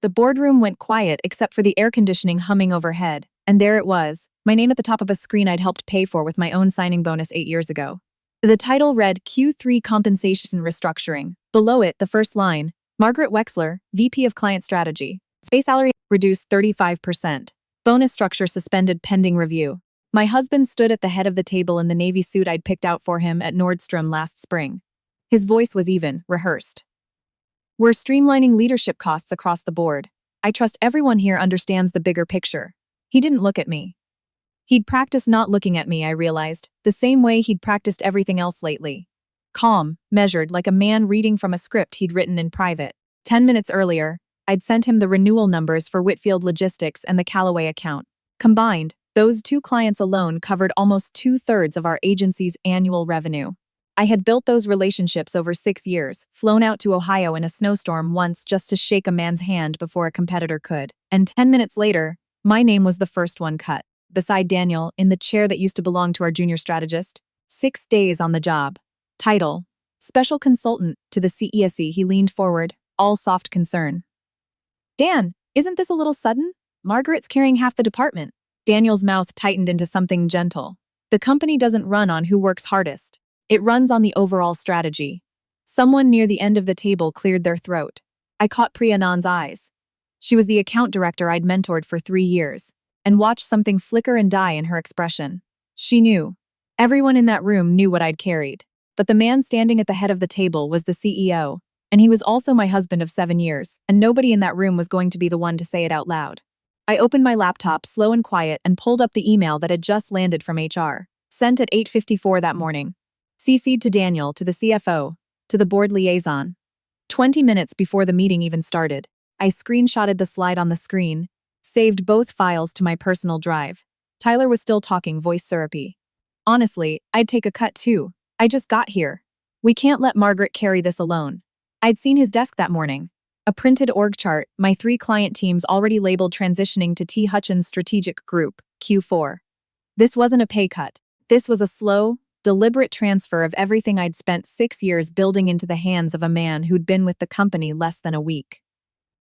The boardroom went quiet except for the air conditioning humming overhead, and there it was, my name at the top of a screen I'd helped pay for with my own signing bonus 8 years ago. The title read Q3 Compensation Restructuring. Below it, the first line, Margaret Wexler, VP of Client Strategy. Base salary reduced 35%. Bonus structure suspended pending review. My husband stood at the head of the table in the navy suit I'd picked out for him at Nordstrom last spring. His voice was even, rehearsed. We're streamlining leadership costs across the board. I trust everyone here understands the bigger picture. He didn't look at me. He'd practiced not looking at me, I realized, the same way he'd practiced everything else lately. Calm, measured, like a man reading from a script he'd written in private. 10 minutes earlier, I'd sent him the renewal numbers for Whitfield Logistics and the Callaway account. Combined, those two clients alone covered almost 2/3 of our agency's annual revenue. I had built those relationships over 6 years, flown out to Ohio in a snowstorm once just to shake a man's hand before a competitor could. And 10 minutes later, my name was the first one cut. Beside Daniel, in the chair that used to belong to our junior strategist. 6 days on the job. Title: Special Consultant to the CESE. He leaned forward, all soft concern. Dan, isn't this a little sudden? Margaret's carrying half the department. Daniel's mouth tightened into something gentle. The company doesn't run on who works hardest. It runs on the overall strategy. Someone near the end of the table cleared their throat. I caught Priya Nan's eyes. She was the account director I'd mentored for 3 years, and watched something flicker and die in her expression. She knew. Everyone in that room knew what I'd carried. But the man standing at the head of the table was the CEO, and he was also my husband of 7 years, and nobody in that room was going to be the one to say it out loud. I opened my laptop, slow and quiet, and pulled up the email that had just landed from HR, sent at 8:54 that morning. CC'd to Daniel, to the CFO, to the board liaison. 20 minutes before the meeting even started, I screenshotted the slide on the screen, saved both files to my personal drive. Tyler was still talking, voice syrupy. Honestly, I'd take a cut too. I just got here. We can't let Margaret carry this alone. I'd seen his desk that morning. A printed org chart, my 3 client teams already labeled transitioning to T. Hutchins Strategic Group, Q4. This wasn't a pay cut. This was a slow, deliberate transfer of everything I'd spent 6 years building into the hands of a man who'd been with the company less than a week.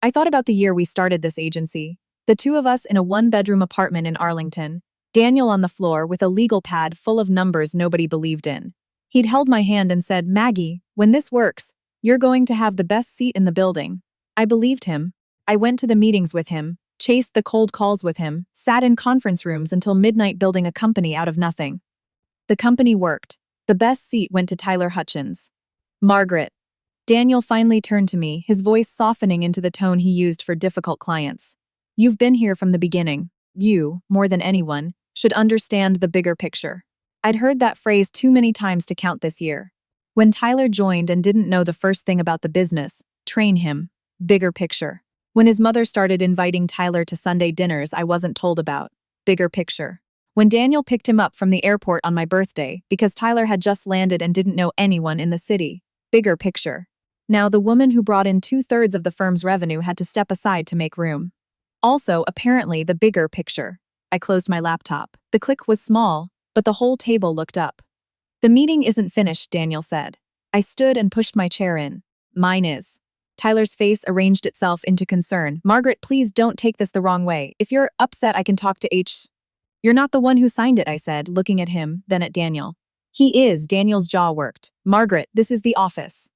I thought about the year we started this agency, the 2 of us in a 1-bedroom apartment in Arlington, Daniel on the floor with a legal pad full of numbers nobody believed in. He'd held my hand and said, "Maggie, when this works, you're going to have the best seat in the building." I believed him. I went to the meetings with him, chased the cold calls with him, sat in conference rooms until midnight building a company out of nothing. The company worked. The best seat went to Tyler Hutchins. Margaret. Daniel finally turned to me, his voice softening into the tone he used for difficult clients. You've been here from the beginning. You, more than anyone, should understand the bigger picture. I'd heard that phrase too many times to count this year. When Tyler joined and didn't know the first thing about the business, train him. Bigger picture. When his mother started inviting Tyler to Sunday dinners I wasn't told about. Bigger picture. When Daniel picked him up from the airport on my birthday because Tyler had just landed and didn't know anyone in the city. Bigger picture. Now the woman who brought in 2/3 of the firm's revenue had to step aside to make room. Also, apparently, the bigger picture. I closed my laptop. The click was small, but the whole table looked up. The meeting isn't finished, Daniel said. I stood and pushed my chair in. Mine is. Tyler's face arranged itself into concern. Margaret, please don't take this the wrong way. If you're upset, I can talk to H. You're not the one who signed it, I said, looking at him, then at Daniel. He is. Daniel's jaw worked. Margaret, this is the office.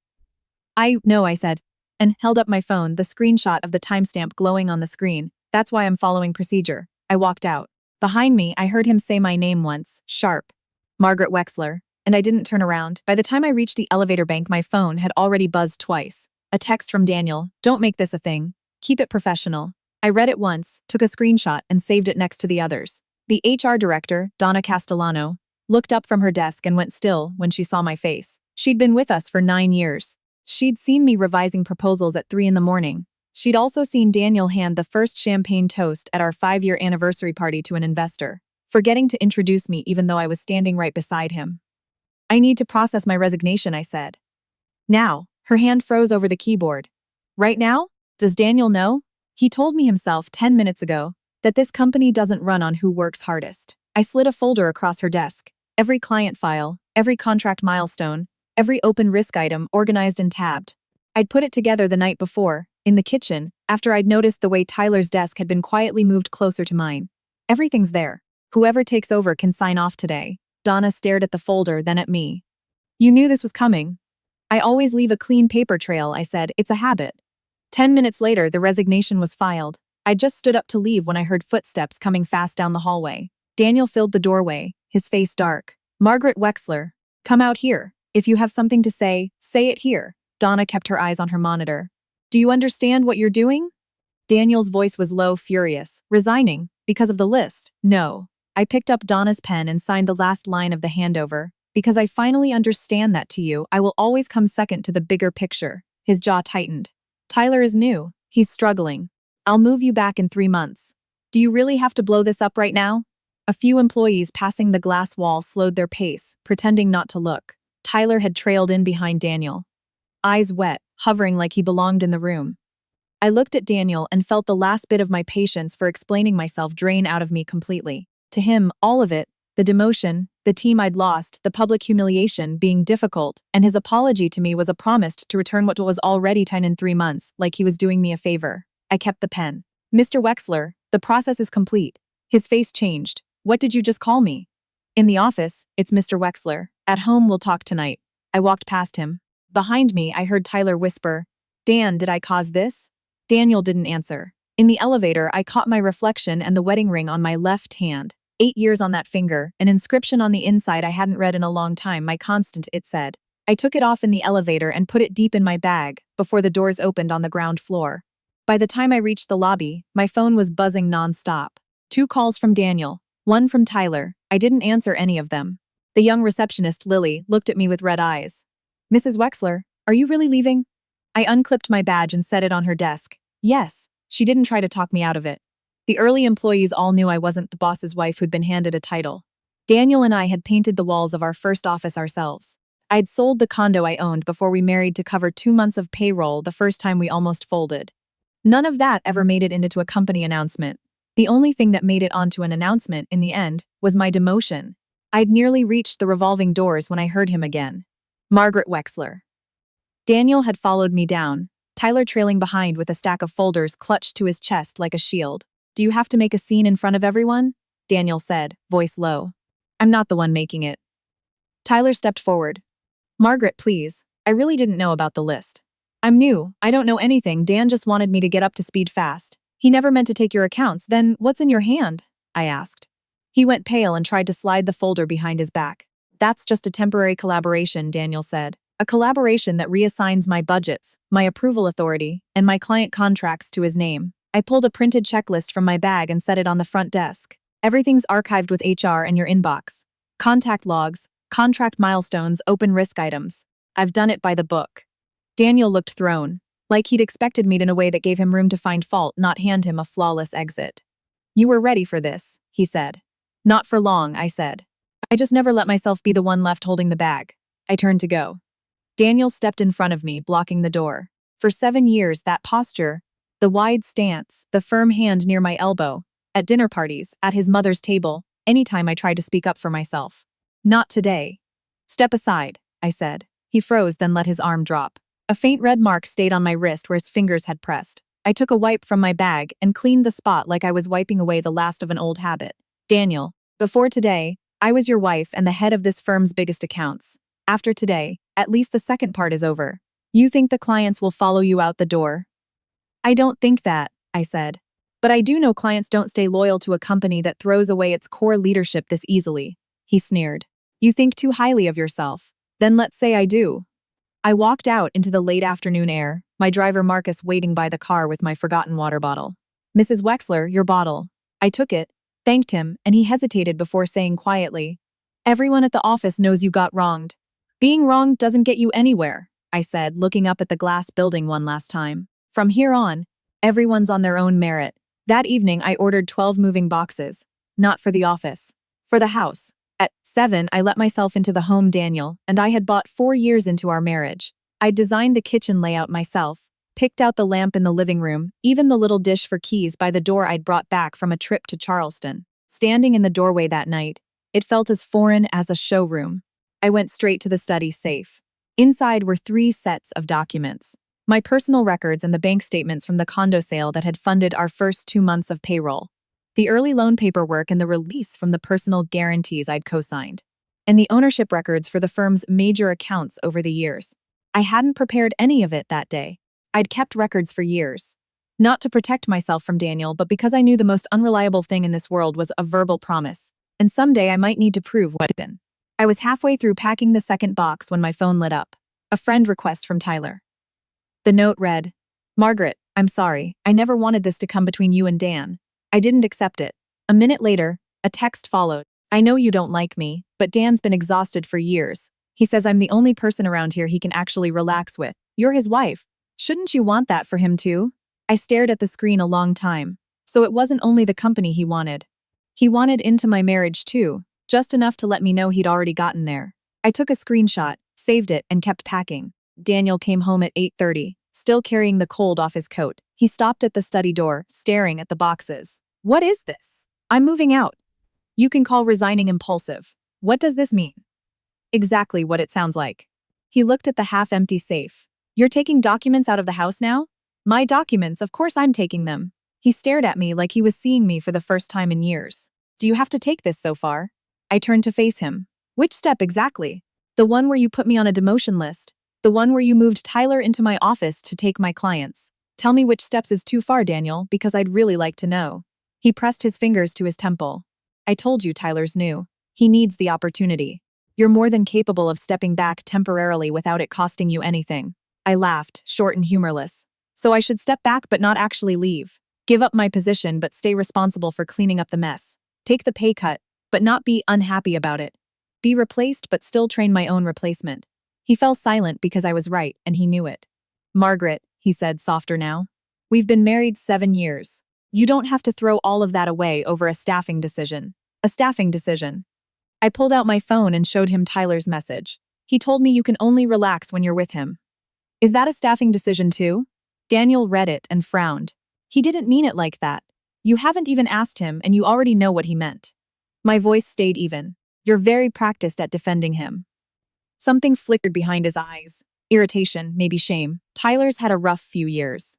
I know, I said, and held up my phone, the screenshot of the timestamp glowing on the screen. That's why I'm following procedure. I walked out. Behind me, I heard him say my name once, sharp. Margaret Wexler, and I didn't turn around. By the time I reached the elevator bank, my phone had already buzzed twice. A text from Daniel, don't make this a thing. Keep it professional. I read it once, took a screenshot, and saved it next to the others. The HR director, Donna Castellano, looked up from her desk and went still when she saw my face. She'd been with us for 9 years. She'd seen me revising proposals at 3 in the morning. She'd also seen Daniel hand the first champagne toast at our 5-year anniversary party to an investor, forgetting to introduce me even though I was standing right beside him. I need to process my resignation, I said. Now. Her hand froze over the keyboard. Right now? Does Daniel know? He told me himself 10 minutes ago that this company doesn't run on who works hardest. I slid a folder across her desk. Every client file, every contract milestone, every open risk item organized and tabbed. I'd put it together the night before, in the kitchen, after I'd noticed the way Tyler's desk had been quietly moved closer to mine. Everything's there. Whoever takes over can sign off today. Donna stared at the folder, then at me. You knew this was coming. I always leave a clean paper trail, I said. It's a habit. 10 minutes later, the resignation was filed. I just stood up to leave when I heard footsteps coming fast down the hallway. Daniel filled the doorway, his face dark. Margaret Wexler, come out here. If you have something to say it here. Donna kept her eyes on her monitor. Do you understand what you're doing? Daniel's voice was low, furious. Resigning? Because of the list? No. I picked up Donna's pen and signed the last line of the handover. Because I finally understand that to you, I will always come second to the bigger picture. His jaw tightened. Tyler is new. He's struggling. I'll move you back in 3 months. Do you really have to blow this up right now? A few employees passing the glass wall slowed their pace, pretending not to look. Tyler had trailed in behind Daniel. Eyes wet, hovering like he belonged in the room. I looked at Daniel and felt the last bit of my patience for explaining myself drain out of me completely. To him, all of it, the demotion, the team I'd lost, the public humiliation being difficult, and his apology to me was a promise to return what was already done in 3 months, like he was doing me a favor. I kept the pen. Mr. Wexler, the process is complete. His face changed. What did you just call me? In the office, it's Mr. Wexler. At home, we'll talk tonight. I walked past him. Behind me, I heard Tyler whisper, Dan, did I cause this? Daniel didn't answer. In the elevator, I caught my reflection and the wedding ring on my left hand. 8 years on that finger, an inscription on the inside I hadn't read in a long time, my constant, it said. I took it off in the elevator and put it deep in my bag, before the doors opened on the ground floor. By the time I reached the lobby, my phone was buzzing non-stop. 2 calls from Daniel, 1 from Tyler. I didn't answer any of them. The young receptionist, Lily, looked at me with red eyes. Mrs. Wexler, are you really leaving? I unclipped my badge and set it on her desk. Yes. She didn't try to talk me out of it. The early employees all knew I wasn't the boss's wife who'd been handed a title. Daniel and I had painted the walls of our first office ourselves. I'd sold the condo I owned before we married to cover 2 months of payroll the first time we almost folded. None of that ever made it into a company announcement. The only thing that made it onto an announcement in the end was my demotion. I'd nearly reached the revolving doors when I heard him again. Margaret Wexler. Daniel had followed me down, Tyler trailing behind with a stack of folders clutched to his chest like a shield. Do you have to make a scene in front of everyone? Daniel said, voice low. I'm not the one making it. Tyler stepped forward. Margaret, please. I really didn't know about the list. I'm new. I don't know anything. Dan just wanted me to get up to speed fast. He never meant to take your accounts. Then what's in your hand? I asked. He went pale and tried to slide the folder behind his back. That's just a temporary collaboration, Daniel said. A collaboration that reassigns my budgets, my approval authority, and my client contracts to his name. I pulled a printed checklist from my bag and set it on the front desk. Everything's archived with HR in your inbox. Contact logs, contract milestones, open risk items. I've done it by the book. Daniel looked thrown, like he'd expected me in a way that gave him room to find fault, not hand him a flawless exit. You were ready for this, he said. Not for long, I said. I just never let myself be the one left holding the bag. I turned to go. Daniel stepped in front of me, blocking the door. For 7 years, that posture, the wide stance, the firm hand near my elbow, at dinner parties, at his mother's table, anytime I tried to speak up for myself. Not today. Step aside, I said. He froze, then let his arm drop. A faint red mark stayed on my wrist where his fingers had pressed. I took a wipe from my bag and cleaned the spot like I was wiping away the last of an old habit. Daniel, before today, I was your wife and the head of this firm's biggest accounts. After today, at least the second part is over. You think the clients will follow you out the door? I don't think that, I said. But I do know clients don't stay loyal to a company that throws away its core leadership this easily. He sneered. You think too highly of yourself. Then let's say I do. I walked out into the late afternoon air, my driver Marcus waiting by the car with my forgotten water bottle. Mrs. Wexler, your bottle. I took it, thanked him, and he hesitated before saying quietly, Everyone at the office knows you got wronged. Being wronged doesn't get you anywhere, I said, looking up at the glass building one last time. From here on, everyone's on their own merit. That evening, I ordered 12 moving boxes. Not for the office. For the house. At 7, I let myself into the home Daniel, and I had bought 4 years into our marriage. I'd designed the kitchen layout myself, picked out the lamp in the living room, even the little dish for keys by the door I'd brought back from a trip to Charleston. Standing in the doorway that night, it felt as foreign as a showroom. I went straight to the study safe. Inside were 3 sets of documents. My personal records and the bank statements from the condo sale that had funded our first 2 months of payroll. The early loan paperwork and the release from the personal guarantees I'd co-signed. And the ownership records for the firm's major accounts over the years. I hadn't prepared any of it that day. I'd kept records for years. Not to protect myself from Daniel, but because I knew the most unreliable thing in this world was a verbal promise. And someday I might need to prove what had been. I was halfway through packing the second box when my phone lit up. A friend request from Tyler. The note read, "Margaret, I'm sorry. I never wanted this to come between you and Dan. I didn't accept it." A minute later, a text followed. "I know you don't like me, but Dan's been exhausted for years. He says I'm the only person around here he can actually relax with. You're his wife. Shouldn't you want that for him too?" I stared at the screen a long time. So it wasn't only the company he wanted. He wanted into my marriage too, just enough to let me know he'd already gotten there. I took a screenshot, saved it, and kept packing. Daniel came home at 8:30, still carrying the cold off his coat. He stopped at the study door, staring at the boxes. "What is this?" "I'm moving out." "You can call resigning impulsive. What does this mean?" Exactly what it sounds like. He looked at the half-empty safe. "You're taking documents out of the house now?" "My documents, of course I'm taking them." He stared at me like he was seeing me for the first time in years. "Do you have to take this so far?" I turned to face him. "Which step exactly?" "The one where you put me on a demotion list. The one where you moved Tyler into my office to take my clients. Tell me which steps is too far, Daniel, because I'd really like to know." He pressed his fingers to his temple. "I told you Tyler's new. He needs the opportunity. You're more than capable of stepping back temporarily without it costing you anything." I laughed, short and humorless. "So I should step back but not actually leave. Give up my position but stay responsible for cleaning up the mess. Take the pay cut, but not be unhappy about it. Be replaced but still train my own replacement." He fell silent because I was right, and he knew it. "Margaret," he said, softer now. "We've been married 7 years. You don't have to throw all of that away over a staffing decision." "A staffing decision." I pulled out my phone and showed him Tyler's message. "He told me you can only relax when you're with him." "Is that a staffing decision too?" Daniel read it and frowned. "He didn't mean it like that. You haven't even asked him and you already know what he meant." My voice stayed even. "You're very practiced at defending him." Something flickered behind his eyes. Irritation, maybe shame. Tyler's had a rough few years.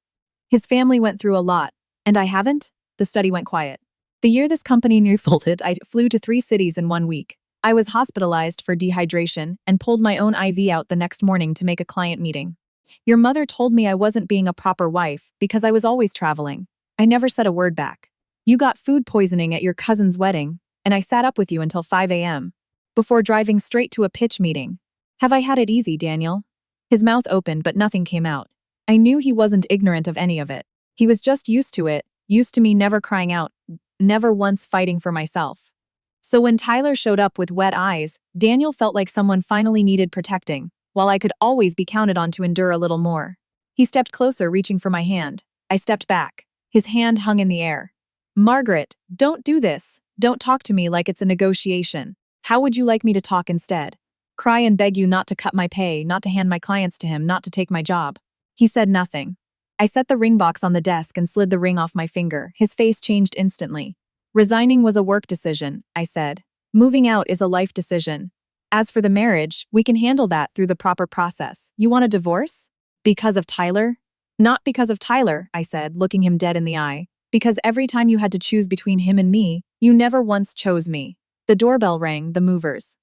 His family went through a lot, and I haven't? The study went quiet. The year this company nearly folded, I flew to 3 cities in 1 week. I was hospitalized for dehydration and pulled my own IV out the next morning to make a client meeting. Your mother told me I wasn't being a proper wife because I was always traveling. I never said a word back. You got food poisoning at your cousin's wedding, and I sat up with you until 5 a.m. before driving straight to a pitch meeting. Have I had it easy, Daniel? His mouth opened, but nothing came out. I knew he wasn't ignorant of any of it. He was just used to it, used to me never crying out, never once fighting for myself. So when Tyler showed up with wet eyes, Daniel felt like someone finally needed protecting, while I could always be counted on to endure a little more. He stepped closer, reaching for my hand. I stepped back. His hand hung in the air. "Margaret, don't do this. Don't talk to me like it's a negotiation. How would you like me to talk instead? Cry and beg you not to cut my pay, not to hand my clients to him, not to take my job." He said nothing. I set the ring box on the desk and slid the ring off my finger. His face changed instantly. "Resigning was a work decision," I said. "Moving out is a life decision. As for the marriage, we can handle that through the proper process. You want a divorce? Because of Tyler?" "Not because of Tyler," I said, looking him dead in the eye. "Because every time you had to choose between him and me, you never once chose me." The doorbell rang, the movers.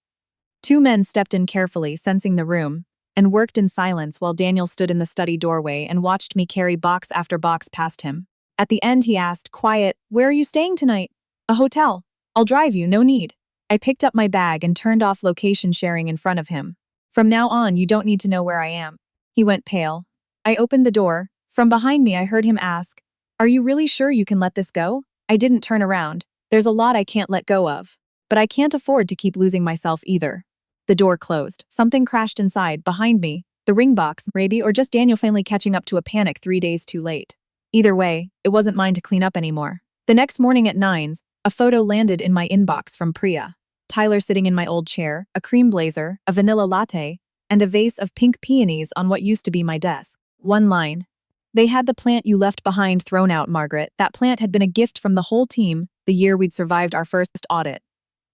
2 men stepped in carefully, sensing the room, and worked in silence while Daniel stood in the study doorway and watched me carry box after box past him. At the end he asked, quiet, "Where are you staying tonight?" "A hotel. I'll drive you, no need." I picked up my bag and turned off location sharing in front of him. "From now on, you don't need to know where I am." He went pale. I opened the door. From behind me I heard him ask, "Are you really sure you can let this go?" I didn't turn around. There's a lot I can't let go of. But I can't afford to keep losing myself either. The door closed. Something crashed inside, behind me. The ring box, maybe, or just Daniel finally catching up to a panic 3 days too late. Either way, it wasn't mine to clean up anymore. The next morning at 9s, a photo landed in my inbox from Priya. Tyler sitting in my old chair, a cream blazer, a vanilla latte, and a vase of pink peonies on what used to be my desk. One line. "They had the plant you left behind thrown out, Margaret. That plant had been a gift from the whole team the year we'd survived our first audit.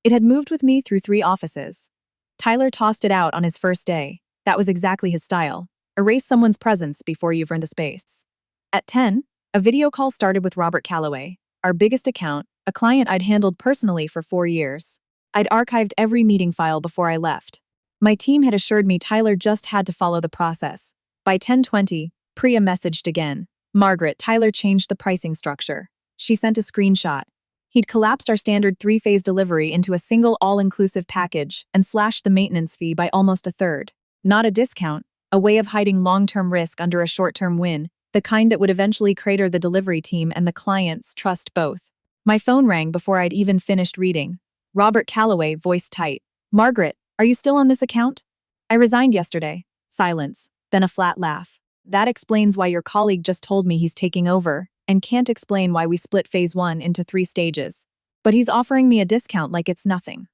It had moved with me through 3 offices. Tyler tossed it out on his first day. That was exactly his style. Erase someone's presence before you've earned the space. At 10, a video call started with Robert Calloway, our biggest account, a client I'd handled personally for 4 years. I'd archived every meeting file before I left. My team had assured me Tyler just had to follow the process. By 10:20, Priya messaged again. Margaret, Tyler changed the pricing structure. She sent a screenshot. He'd collapsed our standard 3-phase delivery into a single all-inclusive package and slashed the maintenance fee by almost a third. Not a discount, a way of hiding long-term risk under a short-term win, the kind that would eventually crater the delivery team and the client's trust both. My phone rang before I'd even finished reading. Robert Calloway, voice tight. Margaret, are you still on this account? I resigned yesterday. Silence, then a flat laugh. That explains why your colleague just told me he's taking over, and can't explain why we split phase 1 into 3 stages. But he's offering me a discount like it's nothing.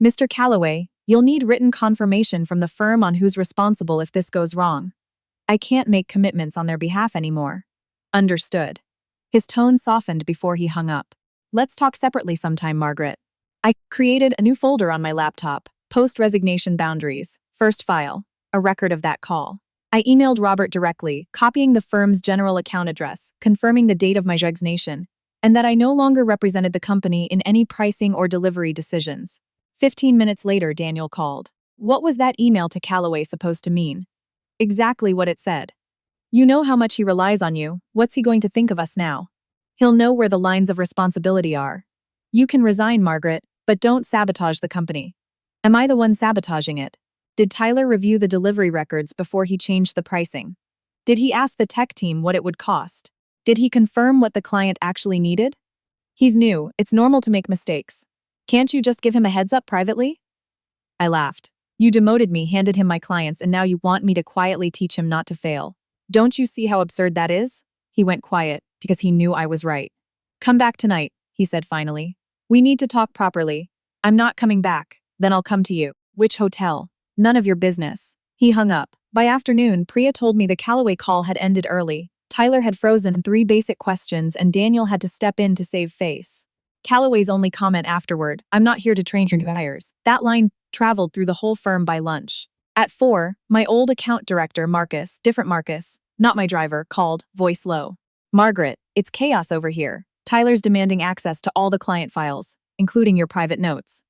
Mr. Calloway, you'll need written confirmation from the firm on who's responsible if this goes wrong. I can't make commitments on their behalf anymore. Understood. His tone softened before he hung up. Let's talk separately sometime, Margaret. I created a new folder on my laptop, post-resignation boundaries, first file, a record of that call. I emailed Robert directly, copying the firm's general account address, confirming the date of my resignation, and that I no longer represented the company in any pricing or delivery decisions. 15 minutes later, Daniel called. What was that email to Calloway supposed to mean? Exactly what it said. You know how much he relies on you, what's he going to think of us now? He'll know where the lines of responsibility are. You can resign, Margaret, but don't sabotage the company. Am I the one sabotaging it? Did Tyler review the delivery records before he changed the pricing? Did he ask the tech team what it would cost? Did he confirm what the client actually needed? He's new, it's normal to make mistakes. Can't you just give him a heads up privately? I laughed. You demoted me, handed him my clients, and now you want me to quietly teach him not to fail. Don't you see how absurd that is? He went quiet, because he knew I was right. Come back tonight, he said finally. We need to talk properly. I'm not coming back, then I'll come to you. Which hotel? None of your business. He hung up. By afternoon, Priya told me the Calloway call had ended early. Tyler had frozen 3 basic questions and Daniel had to step in to save face. Calloway's only comment afterward, I'm not here to train your new hires. That line traveled through the whole firm by lunch. At 4, my old account director, Marcus, different Marcus, not my driver, called, voice low. Margaret, it's chaos over here. Tyler's demanding access to all the client files, including your private notes.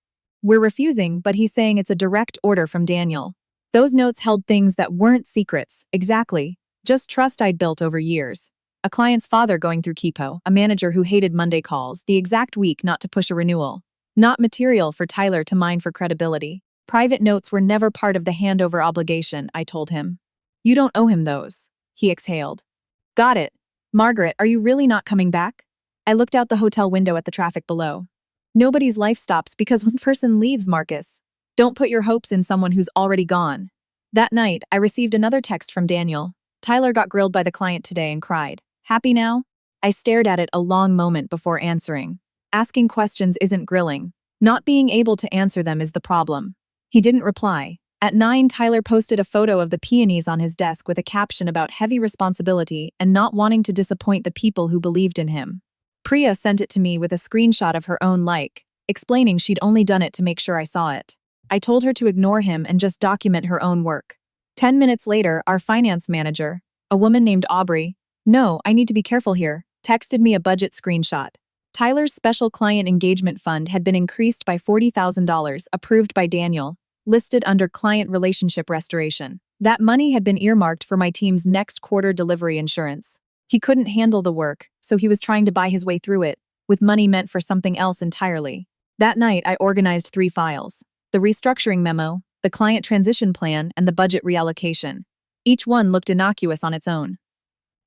We're refusing, but he's saying it's a direct order from Daniel. Those notes held things that weren't secrets, exactly. Just trust I'd built over years. A client's father going through Kipo, a manager who hated Monday calls, the exact week not to push a renewal. Not material for Tyler to mine for credibility. Private notes were never part of the handover obligation, I told him. You don't owe him those. He exhaled. Got it. Margaret, are you really not coming back? I looked out the hotel window at the traffic below. Nobody's life stops because one person leaves, Marcus. Don't put your hopes in someone who's already gone. That night, I received another text from Daniel. Tyler got grilled by the client today and cried. Happy now? I stared at it a long moment before answering. Asking questions isn't grilling. Not being able to answer them is the problem. He didn't reply. At 9, Tyler posted a photo of the peonies on his desk with a caption about heavy responsibility and not wanting to disappoint the people who believed in him. Priya sent it to me with a screenshot of her own like, explaining she'd only done it to make sure I saw it. I told her to ignore him and just document her own work. 10 minutes later, our finance manager, a woman named Aubrey, no, I need to be careful here, texted me a budget screenshot. Tyler's special client engagement fund had been increased by $40,000, approved by Daniel, listed under client relationship restoration. That money had been earmarked for my team's next quarter delivery insurance. He couldn't handle the work, so he was trying to buy his way through it, with money meant for something else entirely. That night, I organized 3 files. The restructuring memo, the client transition plan, and the budget reallocation. Each one looked innocuous on its own.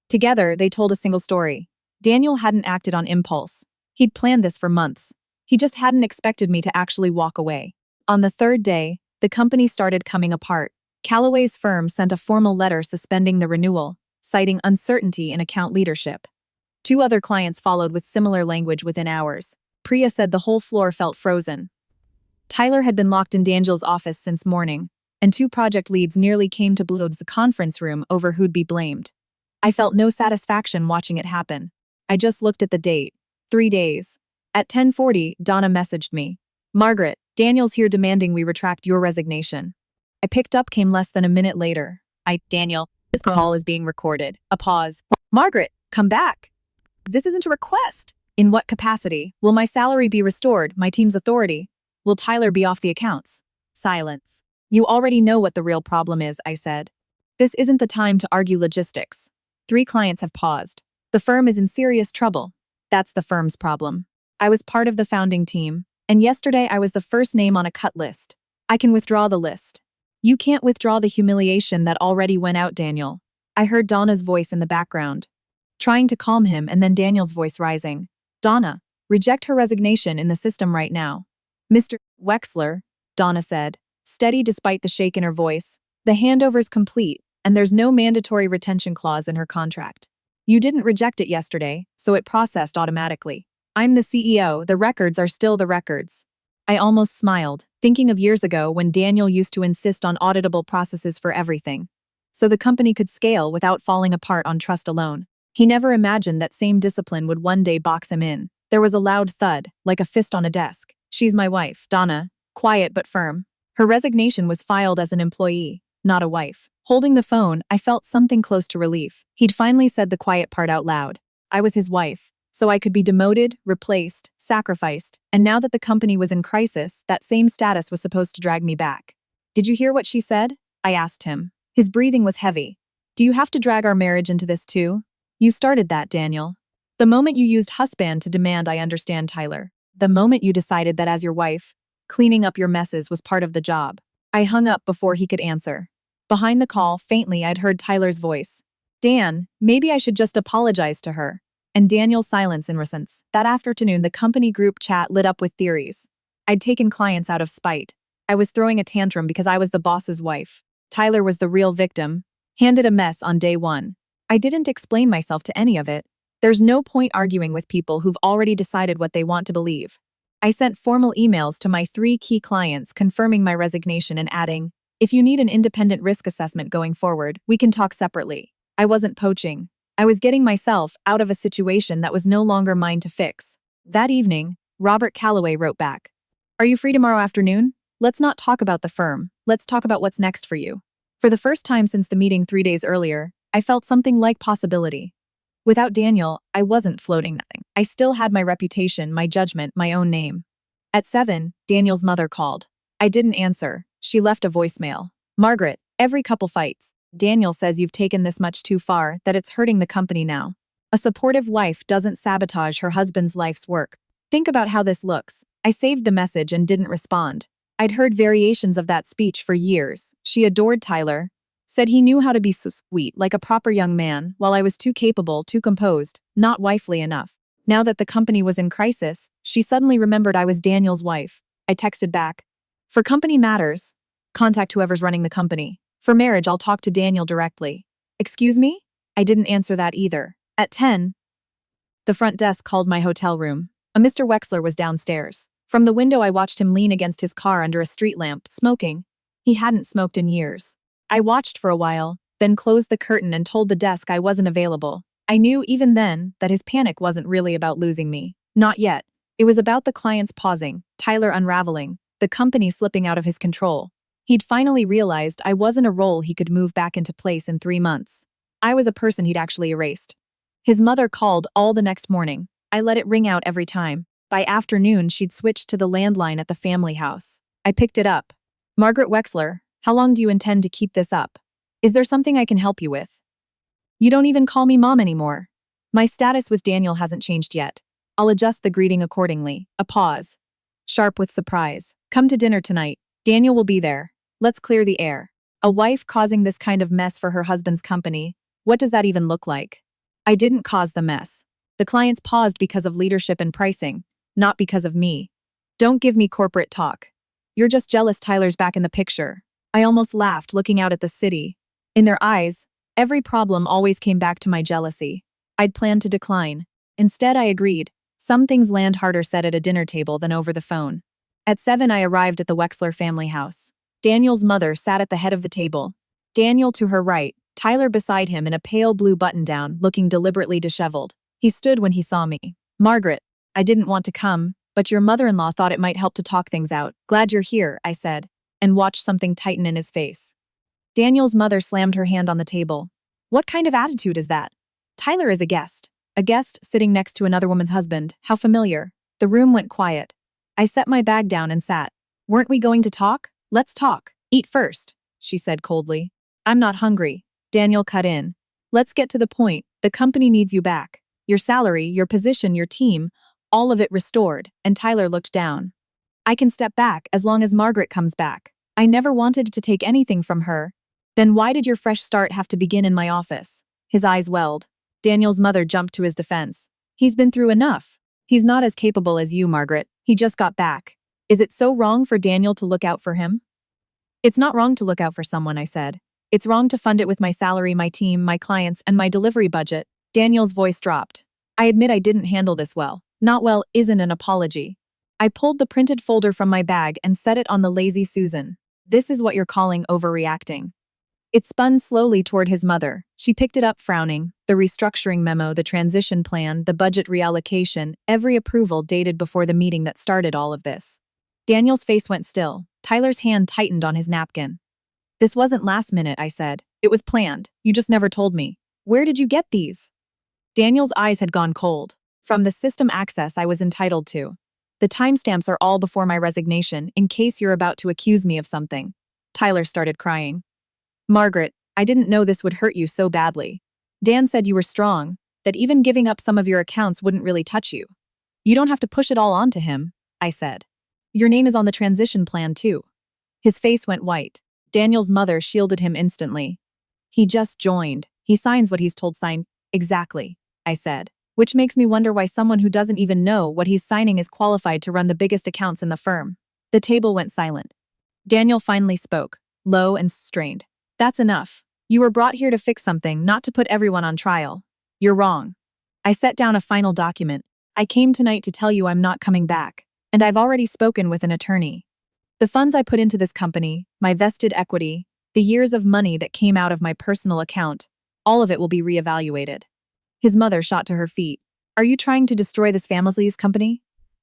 Together, they told a single story. Daniel hadn't acted on impulse. He'd planned this for months. He just hadn't expected me to actually walk away. On the 3rd day, the company started coming apart. Calloway's firm sent a formal letter suspending the renewal, citing uncertainty in account leadership. 2 other clients followed with similar language within hours. Priya said the whole floor felt frozen. Tyler had been locked in Daniel's office since morning, and 2 project leads nearly came to blows the conference room over who'd be blamed. I felt no satisfaction watching it happen. I just looked at the date. 3 days. At 10:40, Donna messaged me. Margaret, Daniel's here demanding we retract your resignation. I picked up came less than a minute later. Daniel, This call is being recorded. A pause. Margaret, come back. This isn't a request. In what capacity? Will my salary be restored? My team's authority? Will Tyler be off the accounts? Silence. You already know what the real problem is, I said. This isn't the time to argue logistics. 3 clients have paused. The firm is in serious trouble. That's the firm's problem. I was part of the founding team, and yesterday I was the first name on a cut list. I can withdraw the list. You can't withdraw the humiliation that already went out, Daniel. I heard Donna's voice in the background, trying to calm him, and then Daniel's voice rising. Donna, reject her resignation in the system right now. Mr. Wexler, Donna said, steady despite the shake in her voice. The handover's complete, and there's no mandatory retention clause in her contract. You didn't reject it yesterday, so it processed automatically. I'm the CEO, the records are still the records. I almost smiled, thinking of years ago when Daniel used to insist on auditable processes for everything, so the company could scale without falling apart on trust alone. He never imagined that same discipline would one day box him in. There was a loud thud, like a fist on a desk. She's my wife, Donna, quiet but firm. Her resignation was filed as an employee, not a wife. Holding the phone, I felt something close to relief. He'd finally said the quiet part out loud. I was his wife, so I could be demoted, replaced, sacrificed, and now that the company was in crisis, that same status was supposed to drag me back. Did you hear what she said? I asked him. His breathing was heavy. Do you have to drag our marriage into this too? You started that, Daniel. The moment you used husband to demand I understand Tyler. The moment you decided that as your wife, cleaning up your messes was part of the job. I hung up before he could answer. Behind the call, faintly, I'd heard Tyler's voice. Dan, maybe I should just apologize to her. And Daniel's silence in response. That afternoon, the company group chat lit up with theories. I'd taken clients out of spite. I was throwing a tantrum because I was the boss's wife. Tyler was the real victim, handed a mess on day 1. I didn't explain myself to any of it. There's no point arguing with people who've already decided what they want to believe. I sent formal emails to my 3 key clients confirming my resignation and adding, if you need an independent risk assessment going forward, we can talk separately. I wasn't poaching. I was getting myself out of a situation that was no longer mine to fix. That evening, Robert Calloway wrote back. Are you free tomorrow afternoon? Let's not talk about the firm. Let's talk about what's next for you. For the first time since the meeting 3 days earlier, I felt something like possibility. Without Daniel, I wasn't floating nothing. I still had my reputation, my judgment, my own name. At 7, Daniel's mother called. I didn't answer. She left a voicemail. Margaret, every couple fights. Daniel says you've taken this much too far, that it's hurting the company now. A supportive wife doesn't sabotage her husband's life's work. Think about how this looks. I saved the message and didn't respond. I'd heard variations of that speech for years. She adored Tyler, said he knew how to be so sweet, like a proper young man, while I was too capable, too composed, not wifely enough. Now that the company was in crisis, she suddenly remembered I was Daniel's wife. I texted back. For company matters, contact whoever's running the company. For marriage, I'll talk to Daniel directly. Excuse me? I didn't answer that either. At 10, the front desk called my hotel room. A Mr. Wexler was downstairs. From the window, I watched him lean against his car under a street lamp, smoking. He hadn't smoked in years. I watched for a while, then closed the curtain and told the desk I wasn't available. I knew even then that his panic wasn't really about losing me. Not yet. It was about the clients pausing, Tyler unraveling, the company slipping out of his control. He'd finally realized I wasn't a role he could move back into place in 3 months. I was a person he'd actually erased. His mother called all the next morning. I let it ring out every time. By afternoon, she'd switched to the landline at the family house. I picked it up. Margaret Wexler, how long do you intend to keep this up? Is there something I can help you with? You don't even call me mom anymore. My status with Daniel hasn't changed yet. I'll adjust the greeting accordingly. A pause. Sharp with surprise. Come to dinner tonight. Daniel will be there. Let's clear the air. A wife causing this kind of mess for her husband's company. What does that even look like? I didn't cause the mess. The clients paused because of leadership and pricing, not because of me. Don't give me corporate talk. You're just jealous Tyler's back in the picture. I almost laughed looking out at the city. In their eyes, every problem always came back to my jealousy. I'd planned to decline. Instead, I agreed. Some things land harder said at a dinner table than over the phone. At 7, I arrived at the Wexler family house. Daniel's mother sat at the head of the table. Daniel to her right, Tyler beside him in a pale blue button-down, looking deliberately disheveled. He stood when he saw me. Margaret, I didn't want to come, but your mother-in-law thought it might help to talk things out. Glad you're here, I said, and watched something tighten in his face. Daniel's mother slammed her hand on the table. What kind of attitude is that? Tyler is a guest. A guest sitting next to another woman's husband. How familiar. The room went quiet. I set my bag down and sat. Weren't we going to talk? Let's talk. Eat first, she said coldly. I'm not hungry. Daniel cut in. Let's get to the point. The company needs you back. Your salary, your position, your team, all of it restored, and Tyler looked down. I can step back as long as Margaret comes back. I never wanted to take anything from her. Then why did your fresh start have to begin in my office? His eyes welled. Daniel's mother jumped to his defense. He's been through enough. He's not as capable as you, Margaret. He just got back. Is it so wrong for Daniel to look out for him? It's not wrong to look out for someone, I said. It's wrong to fund it with my salary, my team, my clients, and my delivery budget. Daniel's voice dropped. I admit I didn't handle this well. Not well isn't an apology. I pulled the printed folder from my bag and set it on the lazy Susan. This is what you're calling overreacting. It spun slowly toward his mother. She picked it up, frowning. The restructuring memo, the transition plan, the budget reallocation, every approval dated before the meeting that started all of this. Daniel's face went still. Tyler's hand tightened on his napkin. This wasn't last minute, I said. It was planned. You just never told me. Where did you get these? Daniel's eyes had gone cold. From the system access I was entitled to. The timestamps are all before my resignation, in case you're about to accuse me of something. Tyler started crying. Margaret, I didn't know this would hurt you so badly. Dan said you were strong, that even giving up some of your accounts wouldn't really touch you. You don't have to push it all onto him, I said. Your name is on the transition plan too. His face went white. Daniel's mother shielded him instantly. He just joined. He signs what he's told sign. Exactly, I said. Which makes me wonder why someone who doesn't even know what he's signing is qualified to run the biggest accounts in the firm. The table went silent. Daniel finally spoke, low and strained. That's enough. You were brought here to fix something, not to put everyone on trial. You're wrong. I set down a final document. I came tonight to tell you I'm not coming back. And I've already spoken with an attorney. The funds I put into this company, my vested equity, the years of money that came out of my personal account, all of it will be reevaluated. His mother shot to her feet. Are you trying to destroy this family's company?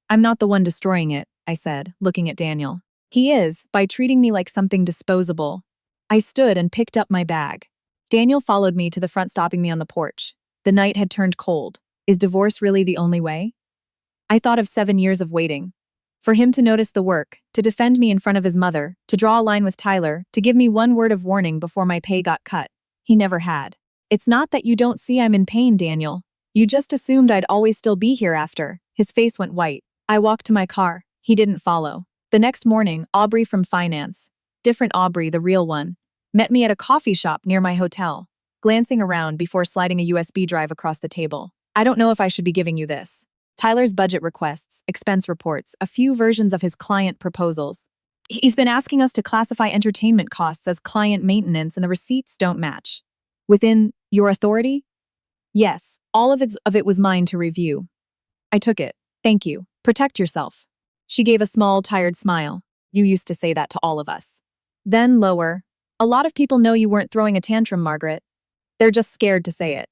I'm not the one destroying it, I said, looking at Daniel. He is, by treating me like something disposable. I stood and picked up my bag. Daniel followed me to the front, stopping me on the porch. The night had turned cold. Is divorce really the only way? I thought of 7 years of waiting. For him to notice the work, to defend me in front of his mother, to draw a line with Tyler, to give me one word of warning before my pay got cut. He never had. It's not that you don't see I'm in pain, Daniel. You just assumed I'd always still be here after. His face went white. I walked to my car. He didn't follow. The next morning, Aubrey from finance, different Aubrey, the real one, met me at a coffee shop near my hotel, glancing around before sliding a USB drive across the table. I don't know if I should be giving you this. Tyler's budget requests, expense reports, a few versions of his client proposals. He's been asking us to classify entertainment costs as client maintenance and the receipts don't match. Within your authority? Yes, all of it was mine to review. I took it. Thank you. Protect yourself. She gave a small, tired smile. You used to say that to all of us. Then lower. A lot of people know you weren't throwing a tantrum, Margaret. They're just scared to say it.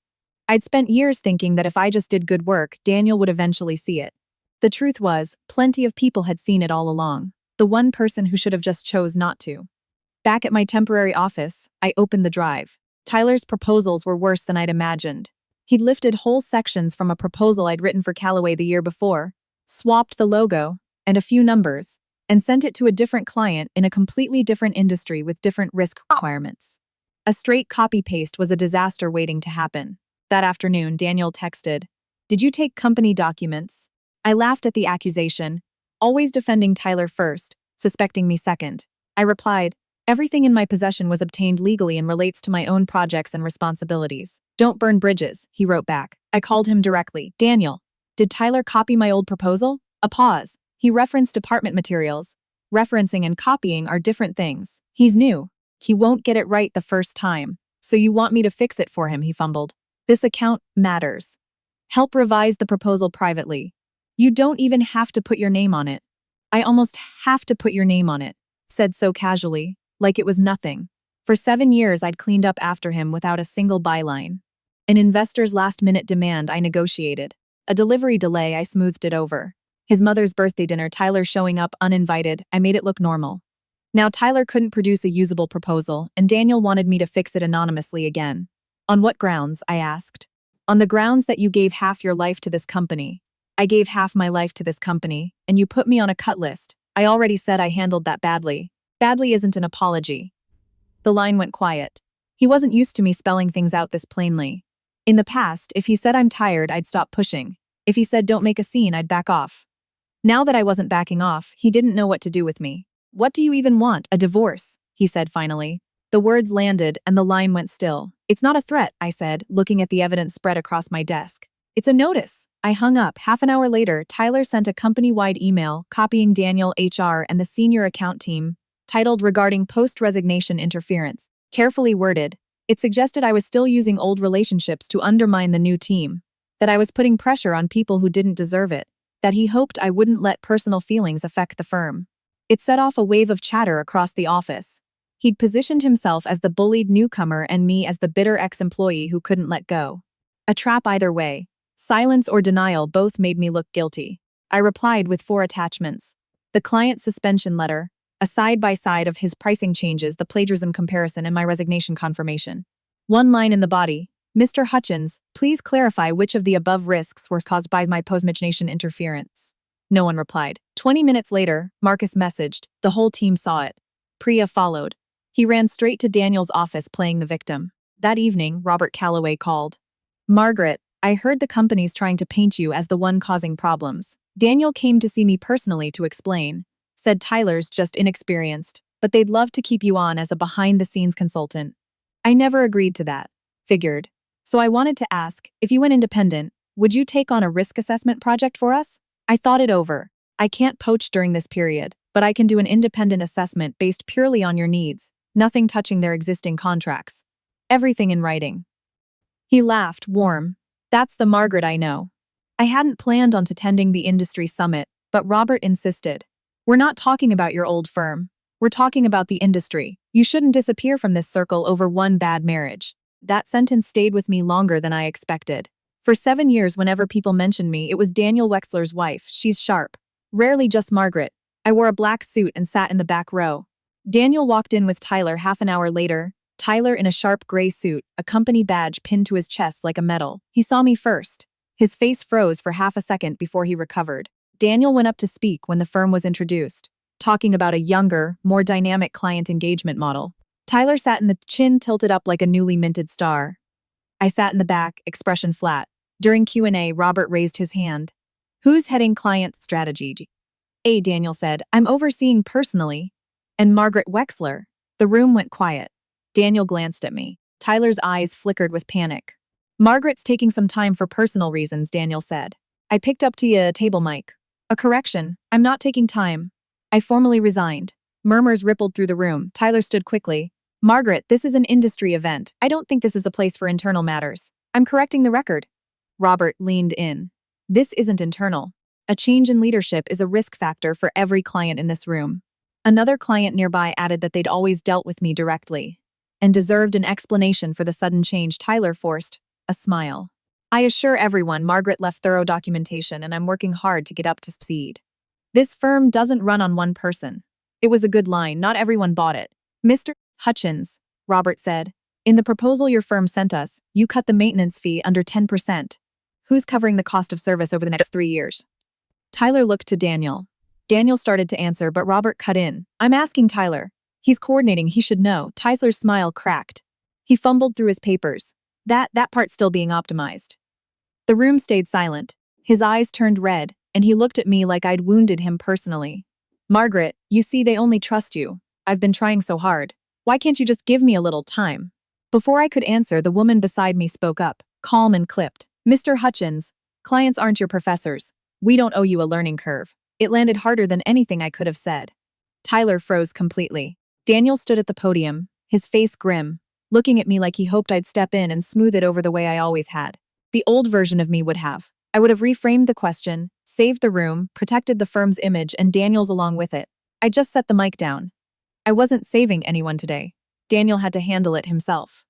I'd spent years thinking that if I just did good work, Daniel would eventually see it. The truth was, plenty of people had seen it all along. The one person who should have just chose not to. Back at my temporary office, I opened the drive. Tyler's proposals were worse than I'd imagined. He'd lifted whole sections from a proposal I'd written for Callaway the year before, swapped the logo and a few numbers, and sent it to a different client in a completely different industry with different risk requirements. A straight copy-paste was a disaster waiting to happen. That afternoon, Daniel texted, "Did you take company documents?" I laughed at the accusation, always defending Tyler first, suspecting me second. I replied, "Everything in my possession was obtained legally and relates to my own projects and responsibilities. Don't burn bridges," he wrote back. I called him directly. "Daniel, did Tyler copy my old proposal?" A pause. He referenced department materials. Referencing and copying are different things. He's new. He won't get it right the first time. So you want me to fix it for him, he fumbled. This account matters. Help revise the proposal privately. You don't even have to put your name on it. I almost have to put your name on it, said so casually, like it was nothing. For 7 years I'd cleaned up after him without a single byline. An investor's last-minute demand I negotiated. A delivery delay I smoothed it over. His mother's birthday dinner, Tyler showing up uninvited, I made it look normal. Now Tyler couldn't produce a usable proposal, and Daniel wanted me to fix it anonymously again. On what grounds? I asked. On the grounds that you gave half your life to this company. I gave half my life to this company, and you put me on a cut list. I already said I handled that badly. Badly isn't an apology. The line went quiet. He wasn't used to me spelling things out this plainly. In the past, if he said I'm tired, I'd stop pushing. If he said don't make a scene, I'd back off. Now that I wasn't backing off, he didn't know what to do with me. What do you even want? A divorce? He said finally. The words landed and the line went still. It's not a threat, I said, looking at the evidence spread across my desk. It's a notice. I hung up. Half an hour later, Tyler sent a company-wide email copying Daniel, HR, and the senior account team, titled Regarding Post-Resignation Interference. Carefully worded, it suggested I was still using old relationships to undermine the new team, that I was putting pressure on people who didn't deserve it, that he hoped I wouldn't let personal feelings affect the firm. It set off a wave of chatter across the office. He'd positioned himself as the bullied newcomer and me as the bitter ex-employee who couldn't let go. A trap either way. Silence or denial both made me look guilty. I replied with 4 attachments. The client suspension letter, a side-by-side of his pricing changes, the plagiarism comparison, and my resignation confirmation. One line in the body. Mr. Hutchins, please clarify which of the above risks were caused by my post-resignation interference. No one replied. 20 minutes later, Marcus messaged. The whole team saw it. Priya followed. He ran straight to Daniel's office playing the victim. That evening, Robert Calloway called. Margaret, I heard the company's trying to paint you as the one causing problems. Daniel came to see me personally to explain. Said Tyler's just inexperienced, but they'd love to keep you on as a behind-the-scenes consultant. I never agreed to that. Figured. So I wanted to ask, if you went independent, would you take on a risk assessment project for us? I thought it over. I can't poach during this period, but I can do an independent assessment based purely on your needs, nothing touching their existing contracts. Everything in writing. He laughed, warm. That's the Margaret I know. I hadn't planned on attending the industry summit, but Robert insisted. We're not talking about your old firm. We're talking about the industry. You shouldn't disappear from this circle over one bad marriage. That sentence stayed with me longer than I expected. For 7 years, whenever people mentioned me, it was Daniel Wexler's wife. She's sharp. Rarely just Margaret. I wore a black suit and sat in the back row. Daniel walked in with Tyler half an hour later. Tyler in a sharp gray suit, a company badge pinned to his chest like a medal. He saw me first. His face froze for half a second before he recovered. Daniel went up to speak when the firm was introduced, talking about a younger, more dynamic client engagement model. Tyler sat in the chin tilted up like a newly minted star. I sat in the back, expression flat. During Q&A, Robert raised his hand. Who's heading client strategy? Daniel said, I'm overseeing personally. And Margaret Wexler. The room went quiet. Daniel glanced at me. Tyler's eyes flickered with panic. Margaret's taking some time for personal reasons, Daniel said. I picked up a table mic. A correction. I'm not taking time. I formally resigned. Murmurs rippled through the room. Tyler stood quickly. Margaret, this is an industry event. I don't think this is the place for internal matters. I'm correcting the record. Robert leaned in. This isn't internal. A change in leadership is a risk factor for every client in this room. Another client nearby added that they'd always dealt with me directly and deserved an explanation for the sudden change. Tyler forced a smile. I assure everyone Margaret left thorough documentation and I'm working hard to get up to speed. This firm doesn't run on one person. It was a good line, not everyone bought it. Mr. Hutchins, Robert said, in the proposal your firm sent us, you cut the maintenance fee under 10%. Who's covering the cost of service over the next 3 years? Tyler looked to Daniel. Daniel started to answer, but Robert cut in. I'm asking Tyler. He's coordinating, he should know. Tyler's smile cracked. He fumbled through his papers. That part's still being optimized. The room stayed silent. His eyes turned red, and he looked at me like I'd wounded him personally. Margaret, you see they only trust you. I've been trying so hard. Why can't you just give me a little time? Before I could answer, the woman beside me spoke up, calm and clipped. Mr. Hutchins, clients aren't your professors. We don't owe you a learning curve. It landed harder than anything I could have said. Tyler froze completely. Daniel stood at the podium, his face grim, looking at me like he hoped I'd step in and smooth it over the way I always had. The old version of me would have. I would have reframed the question, saved the room, protected the firm's image and Daniel's along with it. I just set the mic down. I wasn't saving anyone today. Daniel had to handle it himself.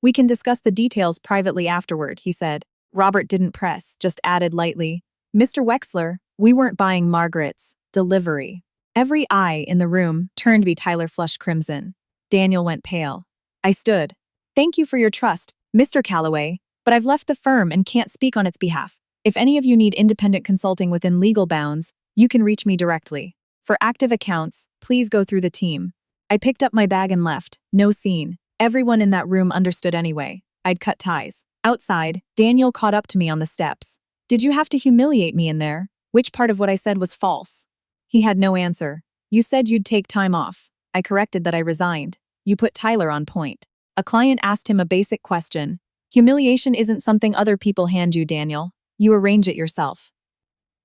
We can discuss the details privately afterward, he said. Robert didn't press, just added lightly. Mr. Wexler, we weren't buying Margaret's delivery. Every eye in the room turned to be Tyler flushed crimson. Daniel went pale. I stood. Thank you for your trust, Mr. Calloway, but I've left the firm and can't speak on its behalf. If any of you need independent consulting within legal bounds, you can reach me directly. For active accounts, please go through the team. I picked up my bag and left. No scene. Everyone in that room understood anyway. I'd cut ties. Outside, Daniel caught up to me on the steps. Did you have to humiliate me in there? Which part of what I said was false? He had no answer. You said you'd take time off. I corrected that I resigned. You put Tyler on point. A client asked him a basic question. Humiliation isn't something other people hand you, Daniel. You arrange it yourself.